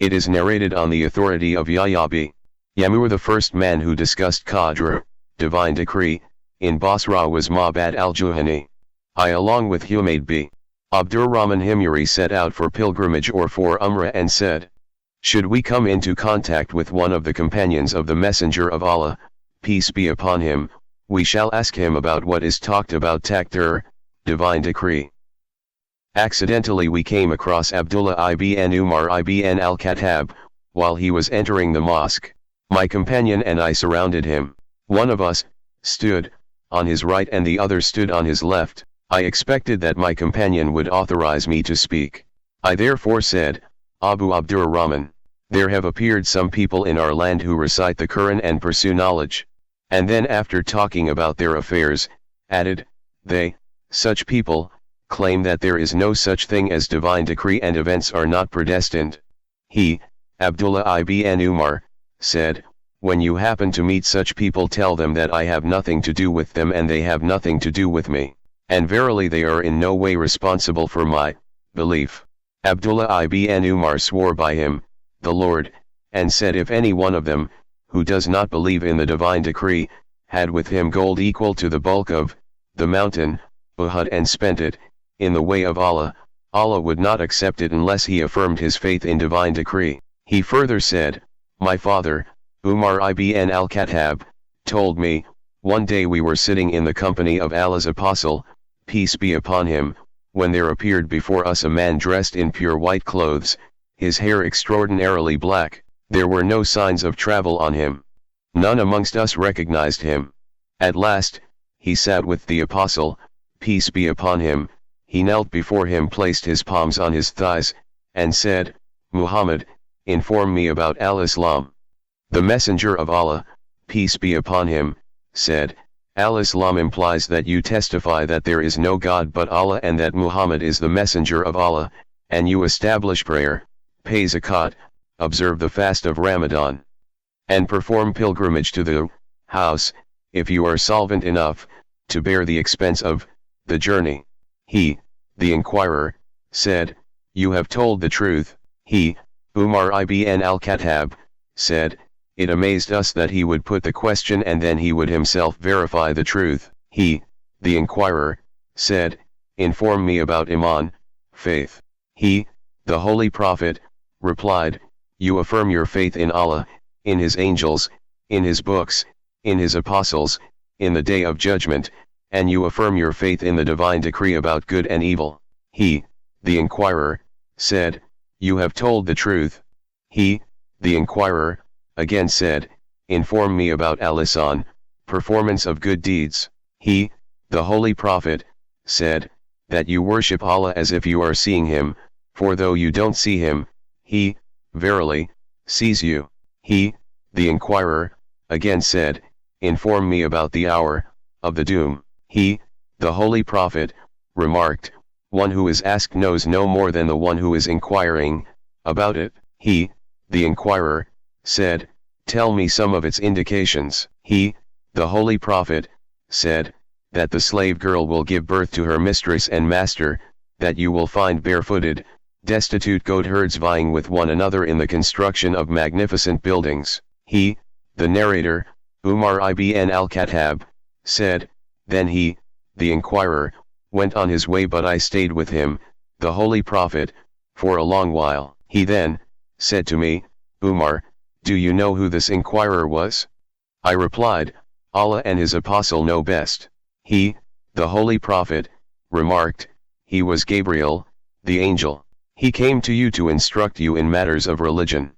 It is narrated on the authority of Yahya b. Yamur, the first man who discussed Qadr, divine decree, in Basra was Ma'bad al-Juhani. I, along with Humayd b. Abdurrahman Himyari, set out for pilgrimage or for Umrah and said, should we come into contact with one of the companions of the Messenger of Allah, peace be upon him, we shall ask him about what is talked about Taqdir, divine decree. Accidentally we came across Abdullah ibn Umar ibn al-Khattab, while he was entering the mosque. My companion and I surrounded him. One of us stood on his right and the other stood on his left. I expected that my companion would authorize me to speak. I therefore said, Abu Abdurrahman, there have appeared some people in our land who recite the Quran and pursue knowledge. And then, after talking about their affairs, added, they, such people, claim that there is no such thing as divine decree and events are not predestined. He, Abdullah ibn Umar, said, when you happen to meet such people, tell them that I have nothing to do with them and they have nothing to do with me, and verily they are in no way responsible for my belief. Abdullah ibn Umar swore by him, the Lord, and said, if any one of them, who does not believe in the divine decree, had with him gold equal to the bulk of the mountain, Uhud, and spent it in the way of Allah, Allah would not accept it unless he affirmed his faith in divine decree. He further said, my father, Umar ibn al-Khattab, told me, one day we were sitting in the company of Allah's apostle, peace be upon him, when there appeared before us a man dressed in pure white clothes, his hair extraordinarily black, there were no signs of travel on him. None amongst us recognized him. At last, he sat with the apostle, peace be upon him, he knelt before him, placed his palms on his thighs, and said, Muhammad, inform me about al-Islam. The Messenger of Allah, peace be upon him, said, al-Islam implies that you testify that there is no God but Allah and that Muhammad is the Messenger of Allah, and you establish prayer, pay zakat, observe the fast of Ramadan, and perform pilgrimage to the house, if you are solvent enough to bear the expense of the journey. He, the inquirer, said, you have told the truth. He, Umar ibn al-Khattab, said, it amazed us that he would put the question and then he would himself verify the truth. He, the inquirer, said, inform me about Iman, faith. He, the Holy Prophet, replied, you affirm your faith in Allah, in His angels, in His books, in His apostles, in the day of judgment, and you affirm your faith in the divine decree about good and evil. He, the inquirer, said, you have told the truth. He, the inquirer, again said, inform me about al-Ihsan, performance of good deeds. He, the Holy Prophet, said, that you worship Allah as if you are seeing Him, for though you don't see Him, He, verily, sees you. He, the inquirer, again said, inform me about the hour of the doom. He, the Holy Prophet, remarked, one who is asked knows no more than the one who is inquiring about it. He, the inquirer, said, tell me some of its indications. He, the Holy Prophet, said, that the slave girl will give birth to her mistress and master, that you will find barefooted, destitute goatherds vying with one another in the construction of magnificent buildings. He, the narrator, Umar ibn al-Khattab, said, then he, the inquirer, went on his way, but I stayed with him, the Holy Prophet, for a long while. He then said to me, Umar, do you know who this inquirer was? I replied, Allah and His Apostle know best. He, the Holy Prophet, remarked, he was Gabriel, the angel. He came to you to instruct you in matters of religion.